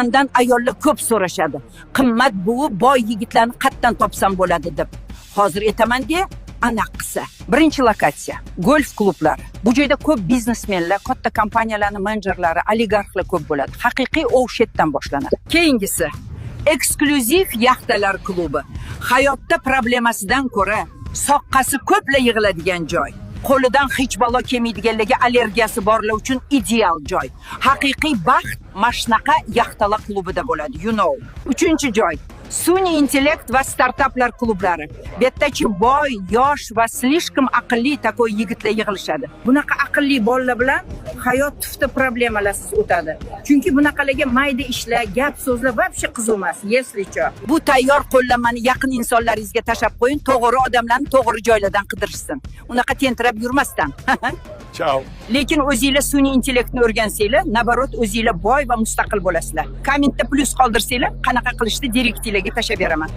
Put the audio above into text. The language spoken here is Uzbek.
Mandan ayollar ko'p so'rashadi. Qimmat buvi boy yigitlarni qayerdan topsam bo'ladi deb. Hozir aytaman-ki, anaqisi. Birinchi lokatsiya golf klublari. Bu joyda ko'p biznesmenlar, katta kompaniyalarning menejerlari, oligarxlar ko'p bo'ladi. Haqiqiy o'shetdan boshlanadi. Keyingisi eksklyuziv yaxtalar klubi. Hayotda problemasidan ko'ra soqqasi ko'plar yig'iladigan joy. Qo'lidan hech balo kelmaydiganlarga allergiyasi borlar uchun ideal joy. Haqiqiy baxt mashnaqa yaxtalar klubida bo'ladi, you know. Uchinchi joy sun'iy intellekt va startaplar klublari. Bu yerdachi boy, yosh va slishkim aqlli takoy yigitlar yig'ilishadi. Bunaqa aqlli bolalar bilan hayot tufta problemalarsiz o'tadi. Chunki bunaqalarga mayda ishlar, gap so'zlar vobshe qiziq emas, yeslicha. Bu tayyor qo'llanmani yaqin insonlaringizga tashab qo'ying, to'g'ri odamlarni to'g'ri joylardan qidirishsin. Unaqa tentirab yurmasdan. Ciao. Lekin o'zingizlar sun'iy intellektni o'rgansanglar, nabarot o'zingizlar boy va mustaqil bo'lasizlar. Kommentda plyus qoldirsanglar, qanaqa qilishni direktivlarga tashab beraman.